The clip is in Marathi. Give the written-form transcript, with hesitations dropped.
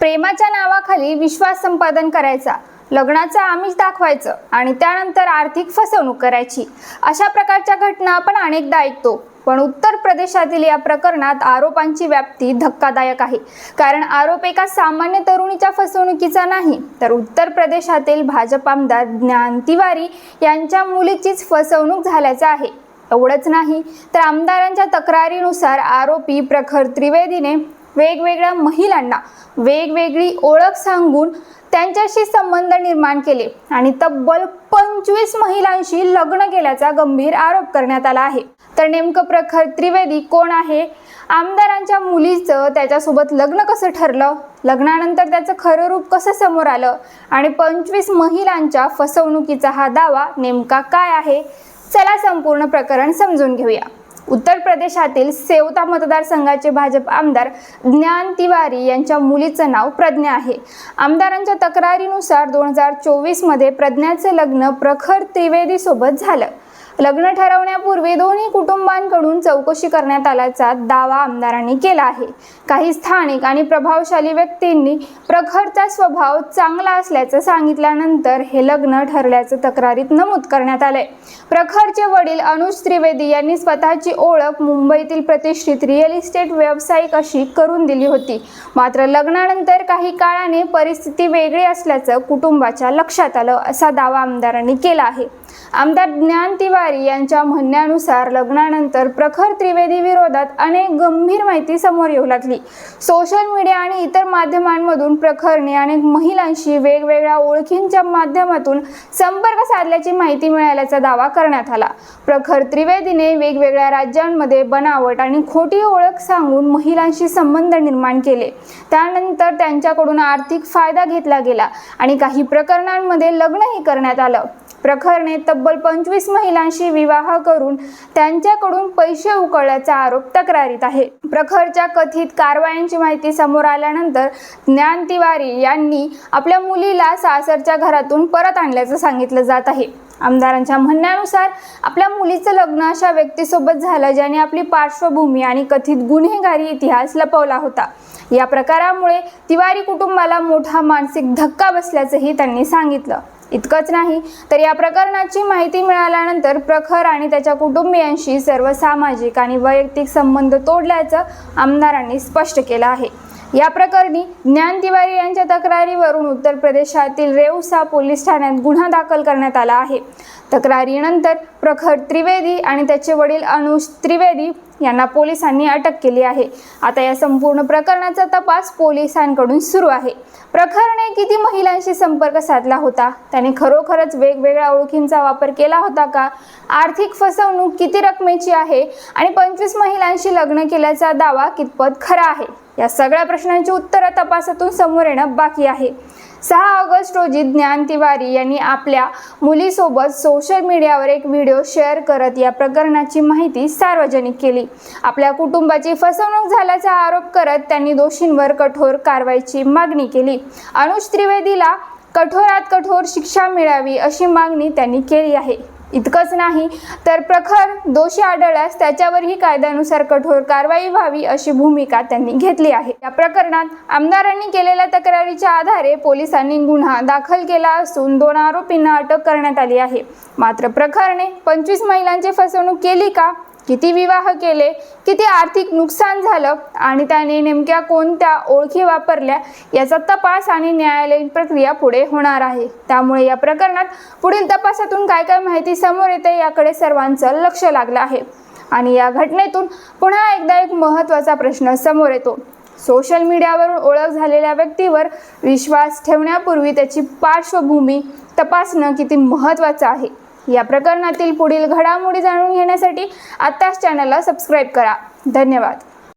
प्रेमाच्या नावाखाली विश्वास संपादन करायचा, लग्नाचं आमिष दाखवायचं आणि त्यानंतर आर्थिक फसवणूक करायची, अशा प्रकारच्या घटना आपण अनेकदा ऐकतो। पण उत्तर प्रदेशातील या प्रकरणात आरोपांची व्याप्ती धक्कादायक आहे। कारण आरोप एका सामान्य तरुणीच्या फसवणुकीचा नाही, तर उत्तर प्रदेशातील भाजप आमदार ज्ञान तिवारी यांच्या मुलीचीच फसवणूक झाल्याचं आहे। एवढंच नाही, तर आमदारांच्या तक्रारीनुसार आरोपी प्रखर त्रिवेदीने वेगवेगळ्या महिलांना वेगवेगळी ओळख सांगून त्यांच्याशी संबंध निर्माण केले आणि तब्बल 25 महिलांशी लग्न केल्याचा गंभीर आरोप करण्यात आला आहे। तर नेमकं प्रखर त्रिवेदी कोण आहे? आमदारांच्या मुलीचं त्याच्यासोबत लग्न कसं ठरलं? लग्नानंतर त्याचं खरं रूप कसं समोर आलं? आणि 25 महिलांच्या फसवणुकीचा हा दावा नेमका काय आहे? चला संपूर्ण प्रकरण समजून घेऊया। उत्तर प्रदेशातील सेवता मतदारसंघाचे भाजप आमदार ज्ञान तिवारी यांच्या मुलीचं नाव प्रज्ञा आहे। आमदारांच्या तक्रारीनुसार 2024 मध्ये प्रज्ञाचे लग्न प्रखर त्रिवेदी सोबत झालं। लग्न ठरवण्यापूर्वी दोन्ही कुटुंबांकडून चौकशी करण्यात आल्याचा दावा आमदारांनी केला आहे। काही स्थानिक आणि प्रभावशाली व्यक्तींनी प्रखरचा स्वभाव चांगला असल्याचं सांगितल्यानंतर हे लग्न ठरल्याचं तक्रारीत नमूद करण्यात आलंय। प्रखरचे वडील अनुज त्रिवेदी यांनी स्वतःची ओळख मुंबईतील प्रतिष्ठित रिअल इस्टेट व्यावसायिक अशी करून दिली होती। मात्र लग्नानंतर काही काळाने परिस्थिती वेगळी असल्याचं कुटुंबाच्या लक्षात आलं, असा दावा आमदारांनी केला आहे। आमदार ज्ञान तिवारी यांच्या म्हणण्यानुसार लग्नानंतर प्रखर त्रिवेदी विरोधात अनेक गंभीर माहिती समोर येऊ लागली। सोशल मीडिया आणि इतर माध्यमांमधून प्रखरने अनेक महिलांशी वेगवेगळ्या ओळखींच्या माध्यमातून संपर्क साधल्याची माहिती मिळाल्याचा दावा करण्यात आला। प्रखर त्रिवेदीने वेगवेगळ्या राज्यांमध्ये बनावट आणि खोटी ओळख सांगून महिलांशी संबंध निर्माण केले। त्यानंतर त्यांच्याकडून आर्थिक फायदा घेतला गेला आणि काही प्रकरणांमध्ये लग्नही करण्यात आलं। प्रखरने तब्बल 25 महिलांशी विवाह करून त्यांच्याकडून पैसे उकळल्याचा आरोप तक्रारीत आहे। प्रखरच्या कथित कारवायांची माहिती समोर आल्यानंतर ज्ञान तिवारी यांनी आपल्या मुलीला सासरच्या घरातून परत आणल्याचं सांगितलं जात आहे। आमदारांच्या म्हणण्यानुसार आपल्या मुलीचं लग्न अशा व्यक्तीसोबत झालं ज्याने आपली पार्श्वभूमी आणि कथित गुन्हेगारी इतिहास लपवला होता। या प्रकारामुळे तिवारी कुटुंबाला मोठा मानसिक धक्का बसल्याचंही त्यांनी सांगितलं। इतकंच नाही, तर या प्रकरणाची माहिती मिळाल्यानंतर प्रखर आणि त्याच्या कुटुंबियांशी सर्व सामाजिक आणि वैयक्तिक संबंध तोडल्याचं आमदारांनी स्पष्ट केलं आहे। या प्रकरणी ज्ञान तिवारी यांच्या तक्रारीवरून उत्तर प्रदेशातील रेउसा पोलीस ठाण्यात गुन्हा दाखल करण्यात आला आहे। तक्रारीनंतर प्रखर त्रिवेदी आणि त्याचे वडील अनुज त्रिवेदी यांना पोलिसांनी अटक केली आहे। आता या संपूर्ण प्रकरणाचा तपास पोलिसांकडून सुरू आहे। प्रखरने किती महिलांशी संपर्क साधला होता? त्याने खरोखरच वेगवेगळ्या ओळखींचा वापर केला होता का? आर्थिक फसवणूक किती रकमेची आहे? आणि 25 महिलांशी लग्न केल्याचा दावा कितपत खरा आहे? या सगळ्या प्रश्नांची उत्तरं तपासातून समोर येणं बाकी आहे। 6 ऑगस्ट रोजी ज्ञान तिवारी यांनी आपल्या मुलीसोबत सोशल मीडियावर एक व्हिडिओ शेअर करत या प्रकरणाची माहिती सार्वजनिक केली। आपल्या कुटुंबाची फसवणूक झाल्याचा आरोप करत त्यांनी दोषींवर कठोर कारवाईची मागणी केली। अनुज त्रिवेदीला कठोरात कठोर शिक्षा मिळावी अशी मागणी त्यांनी केली आहे। इतकंच नाही, तर प्रखर दोषी आढळल्यास त्याच्यावरही कायद्यानुसार कठोर कारवाई व्हावी अशी भूमिका त्यांनी घेतली आहे। या प्रकरणात आमदारांनी केलेल्या तक्रारीच्या आधारे पोलिसांनी गुन्हा दाखल केला असून 2 आरोपींना अटक करण्यात आली आहे। मात्र प्रखरने 25 महिलांची फसवणूक केली का? किती विवाह केले? किती आर्थिक नुकसान झालं? आणि त्याने नेमक्या कोणत्या ओळखी वापरल्या? याचा तपास आणि न्यायालयीन प्रक्रिया पुढे होणार आहे। त्यामुळे या प्रकरणात पुढील तपासातून काय माहिती समोर येते याकडे सर्वांचं लक्ष लागलं आहे। आणि या घटनेतून पुन्हा एकदा एक महत्त्वाचा प्रश्न समोर येतो। सोशल मीडियावरून ओळख झालेल्या व्यक्तीवर विश्वास ठेवण्यापूर्वी त्याची पार्श्वभूमी तपासणं किती महत्त्वाचं आहे। या प्रकरणातील पुढील घडामोडी जाणून घेण्यासाठी आत्ताच चॅनलला सबस्क्राईब करा। धन्यवाद।